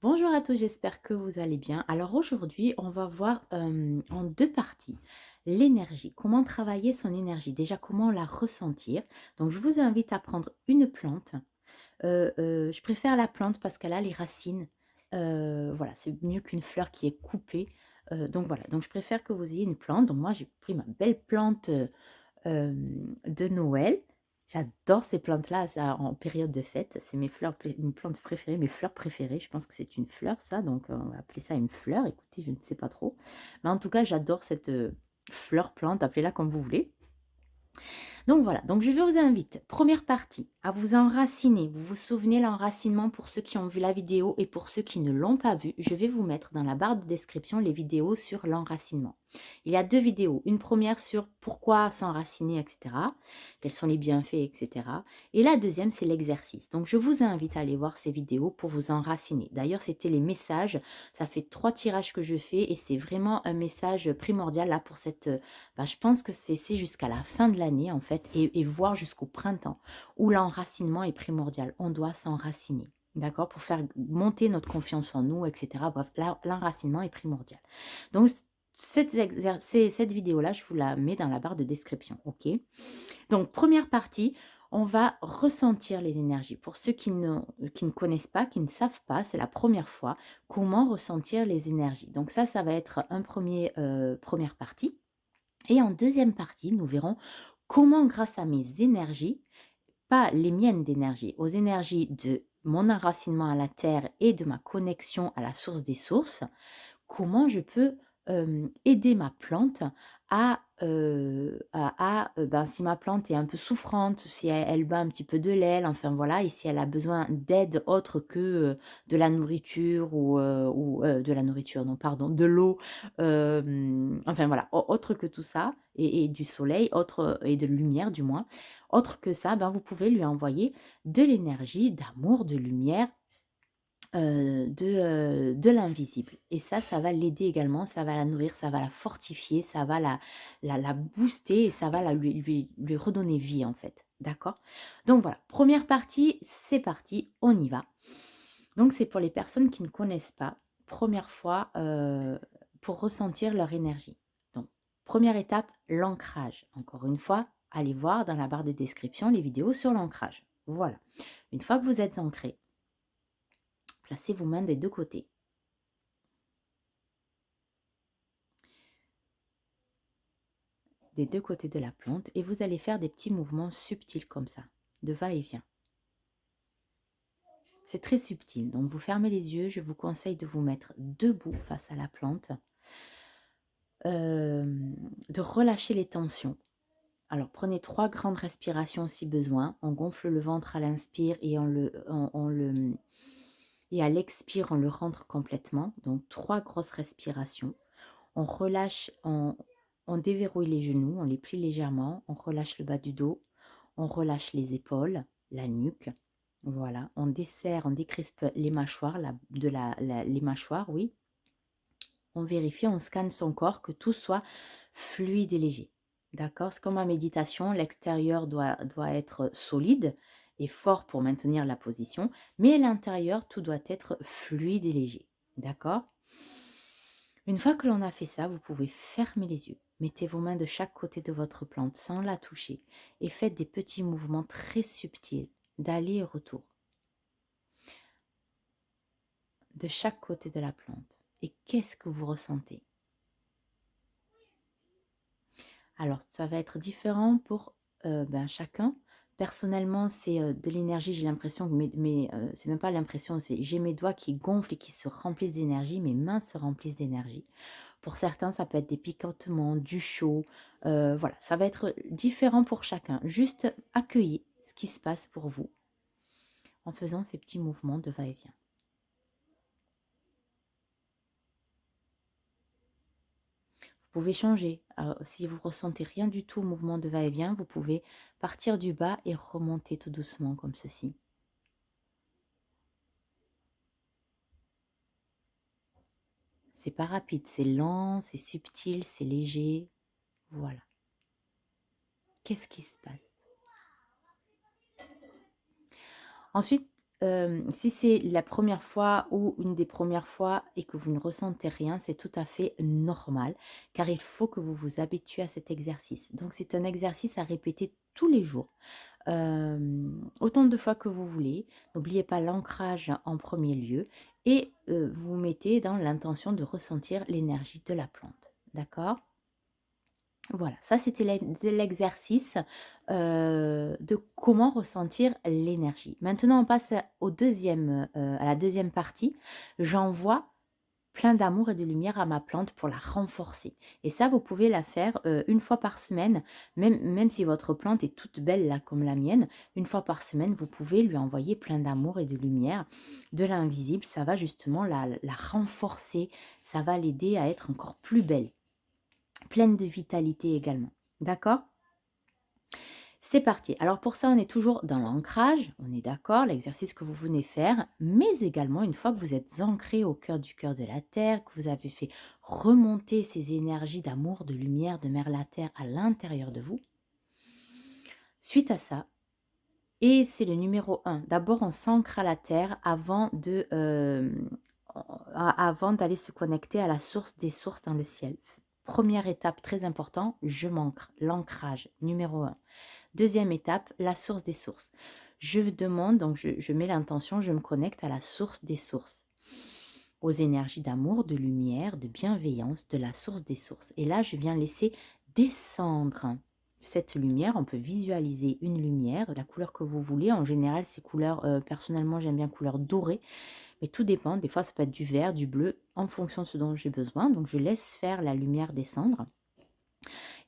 Bonjour à tous, j'espère que vous allez bien. Alors aujourd'hui, on va voir en deux parties l'énergie, comment travailler son énergie, déjà comment la ressentir. Donc je vous invite à prendre une plante. Je préfère la plante parce qu'elle a les racines. Voilà, c'est mieux qu'une fleur qui est coupée. Donc voilà, donc je préfère que vous ayez une plante. Donc moi j'ai pris ma belle plante de Noël. J'adore ces plantes-là, ça, en période de fête. C'est mes plantes préférées, mes fleurs préférées. Je pense que c'est une fleur, ça. Donc, on va appeler ça une fleur. Écoutez, je ne sais pas trop. Mais en tout cas, j'adore cette fleur plante. Appelez-la comme vous voulez. Donc voilà, donc je vous invite, première partie, à vous enraciner. Vous vous souvenez l'enracinement pour ceux qui ont vu la vidéo et pour ceux qui ne l'ont pas vu. Je vais vous mettre dans la barre de description les vidéos sur l'enracinement. Il y a deux vidéos, une première sur pourquoi s'enraciner, etc. Quels sont les bienfaits, etc. Et la deuxième, c'est l'exercice. Donc je vous invite à aller voir ces vidéos pour vous enraciner. D'ailleurs, c'était les messages. Ça fait 3 tirages que je fais et c'est vraiment un message primordial là pour cette je pense que c'est jusqu'à la fin de l'année en fait et voire jusqu'au printemps où l'enracinement est primordial. On doit s'enraciner, d'accord, pour faire monter notre confiance en nous, etc. Bref, l'enracinement est primordial. Donc, cette vidéo-là, je vous la mets dans la barre de description, ok? Donc, première partie, on va ressentir les énergies. Pour ceux qui ne connaissent pas, qui ne savent pas, c'est la première fois, comment ressentir les énergies. Donc ça va être première partie. Et en deuxième partie, nous verrons comment, grâce à mes énergies, pas les miennes d'énergie, aux énergies de mon enracinement à la terre et de ma connexion à la source des sources, comment je peux aider ma plante si ma plante est un peu souffrante, si elle bat un petit peu de l'aile, enfin voilà, et si elle a besoin d'aide autre que de la nourriture de la nourriture, non, pardon, de l'eau, enfin voilà, autre que tout ça, et du soleil, autre, et de lumière du moins, autre que ça, vous pouvez lui envoyer de l'énergie, d'amour, de lumière, de l'invisible. Et ça va l'aider également, ça va la nourrir, ça va la fortifier, ça va la booster et ça va lui redonner vie en fait. D'accord? Donc voilà, première partie, c'est parti, on y va. Donc c'est pour les personnes qui ne connaissent pas, première fois pour ressentir leur énergie. Donc première étape, l'ancrage. Encore une fois, allez voir dans la barre de description les vidéos sur l'ancrage. Voilà. Une fois que vous êtes ancré, placez vos mains des deux côtés. Des deux côtés de la plante et vous allez faire des petits mouvements subtils comme ça, de va-et-vient. C'est très subtil, donc vous fermez les yeux, je vous conseille de vous mettre debout face à la plante, de relâcher les tensions. Alors prenez 3 grandes respirations si besoin, on gonfle le ventre à l'inspire et et à l'expire on le rentre complètement, donc 3 grosses respirations. On relâche, on déverrouille les genoux, on les plie légèrement, on relâche le bas du dos, on relâche les épaules, la nuque. Voilà, on desserre, on décrispe les mâchoires, les mâchoires, oui. On vérifie, on scanne son corps, que tout soit fluide et léger. D'accord? C'est comme en méditation, l'extérieur doit être solide et fort pour maintenir la position, mais à l'intérieur, tout doit être fluide et léger. D'accord? Une fois que l'on a fait ça, vous pouvez fermer les yeux. Mettez vos mains de chaque côté de votre plante sans la toucher et faites des petits mouvements très subtils d'aller et retour de chaque côté de la plante. Et qu'est-ce que vous ressentez? Alors, ça va être différent pour chacun. Personnellement, c'est de l'énergie, j'ai l'impression que c'est même pas l'impression, j'ai mes doigts qui gonflent et qui se remplissent d'énergie, mes mains se remplissent d'énergie. Pour certains, ça peut être des picotements, du chaud, voilà, ça va être différent pour chacun. Juste accueillez ce qui se passe pour vous en faisant ces petits mouvements de va-et-vient. Vous pouvez changer. Si vous ressentez rien du tout au mouvement de va-et-vient, vous pouvez partir du bas et remonter tout doucement comme ceci. C'est pas rapide, c'est lent, c'est subtil, c'est léger. Voilà. Qu'est-ce qui se passe? Ensuite, si c'est la première fois ou une des premières fois et que vous ne ressentez rien, c'est tout à fait normal, car il faut que vous vous habituez à cet exercice. Donc c'est un exercice à répéter tous les jours, autant de fois que vous voulez. N'oubliez pas l'ancrage en premier lieu et vous mettez dans l'intention de ressentir l'énergie de la plante. D'accord? Voilà, ça c'était l'exercice de comment ressentir l'énergie. Maintenant, on passe à la deuxième partie. J'envoie plein d'amour et de lumière à ma plante pour la renforcer. Et ça, vous pouvez la faire une fois par semaine, même si votre plante est toute belle là comme la mienne, une fois par semaine, vous pouvez lui envoyer plein d'amour et de lumière, de l'invisible. Ça va justement la renforcer, ça va l'aider à être encore plus belle, pleine de vitalité également. D'accord? C'est parti. Alors pour ça, on est toujours dans l'ancrage, on est d'accord, l'exercice que vous venez faire, mais également une fois que vous êtes ancré au cœur de la Terre, que vous avez fait remonter ces énergies d'amour, de lumière, de mère la Terre à l'intérieur de vous, suite à ça, et c'est le numéro 1, d'abord on s'ancre à la Terre avant d'aller se connecter à la source des sources dans le ciel. Première étape très importante, je m'ancre, l'ancrage, numéro 1. Deuxième étape, la source des sources. Je demande, donc je mets l'intention, je me connecte à la source des sources, aux énergies d'amour, de lumière, de bienveillance, de la source des sources. Et là, je viens laisser descendre cette lumière. On peut visualiser une lumière, la couleur que vous voulez. En général, ces couleurs, personnellement, j'aime bien couleur dorée, mais tout dépend. Des fois, ça peut être du vert, du bleu, en fonction de ce dont j'ai besoin. Donc, je laisse faire la lumière descendre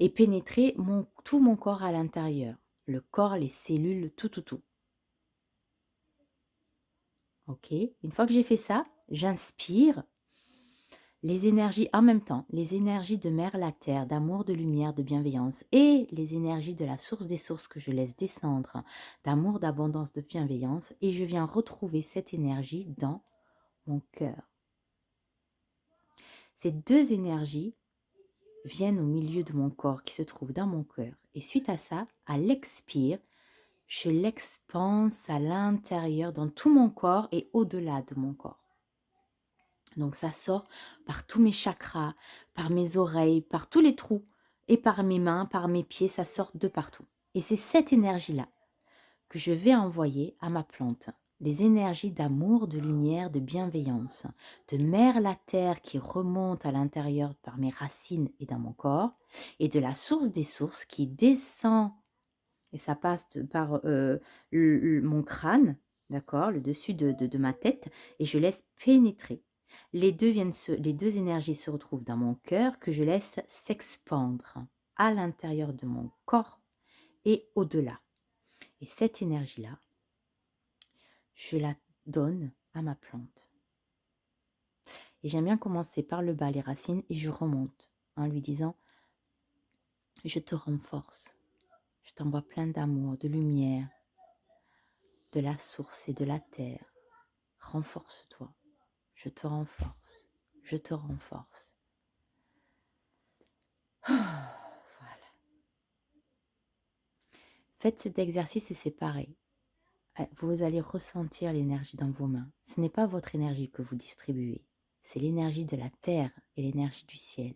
et pénétrer tout mon corps à l'intérieur. Le corps, les cellules, tout. Ok. Une fois que j'ai fait ça, j'inspire les énergies en même temps, les énergies de mère la terre, d'amour, de lumière, de bienveillance et les énergies de la source des sources que je laisse descendre, d'amour, d'abondance, de bienveillance, et je viens retrouver cette énergie dans mon cœur. Ces deux énergies viennent au milieu de mon corps qui se trouve dans mon cœur. Et suite à ça, à l'expire, je l'expanse à l'intérieur, dans tout mon corps et au-delà de mon corps. Donc ça sort par tous mes chakras, par mes oreilles, par tous les trous, et par mes mains, par mes pieds, ça sort de partout. Et c'est cette énergie-là que je vais envoyer à ma plante. Les énergies d'amour, de lumière, de bienveillance, de mère la terre qui remonte à l'intérieur par mes racines et dans mon corps, et de la source des sources qui descend, et ça passe par mon crâne, d'accord, le dessus de ma tête, et je laisse pénétrer. Les deux énergies se retrouvent dans mon cœur que je laisse s'expandre à l'intérieur de mon corps et au-delà. Et cette énergie-là, je la donne à ma plante. Et j'aime bien commencer par le bas, les racines, et je remonte en lui disant « Je te renforce, je t'envoie plein d'amour, de lumière, de la source et de la terre. Renforce-toi, je te renforce, je te renforce. » Voilà. Faites cet exercice et c'est pareil. Vous allez ressentir l'énergie dans vos mains. Ce n'est pas votre énergie que vous distribuez. C'est l'énergie de la terre et l'énergie du ciel.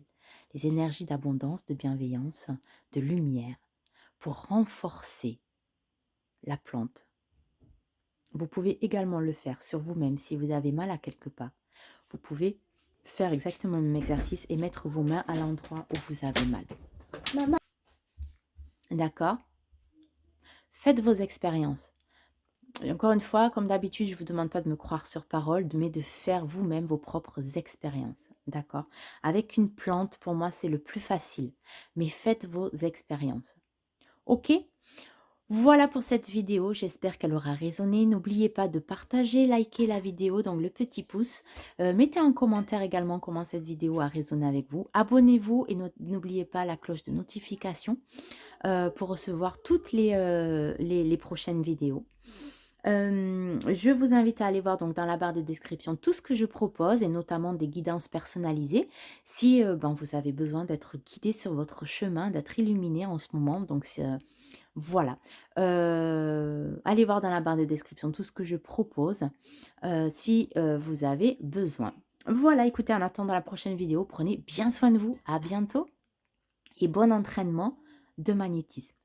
Les énergies d'abondance, de bienveillance, de lumière pour renforcer la plante. Vous pouvez également le faire sur vous-même si vous avez mal à quelque part. Vous pouvez faire exactement le même exercice et mettre vos mains à l'endroit où vous avez mal. Maman. D'accord? Faites vos expériences. Et encore une fois, comme d'habitude, je ne vous demande pas de me croire sur parole, mais de faire vous-même vos propres expériences. D'accord? Avec une plante, pour moi, c'est le plus facile. Mais faites vos expériences. Ok? Voilà pour cette vidéo, j'espère qu'elle aura résonné. N'oubliez pas de partager, liker la vidéo, donc le petit pouce. Mettez en commentaire également comment cette vidéo a résonné avec vous. Abonnez-vous et n'oubliez pas la cloche de notification pour recevoir toutes les prochaines vidéos. Je vous invite à aller voir donc dans la barre de description tout ce que je propose et notamment des guidances personnalisées. Si ben, vous avez besoin d'être guidé sur votre chemin, d'être illuminé en ce moment, donc voilà. Allez voir dans la barre de description tout ce que je propose si vous avez besoin. Voilà, écoutez, en attendant la prochaine vidéo, prenez bien soin de vous. À bientôt et bon entraînement de magnétisme.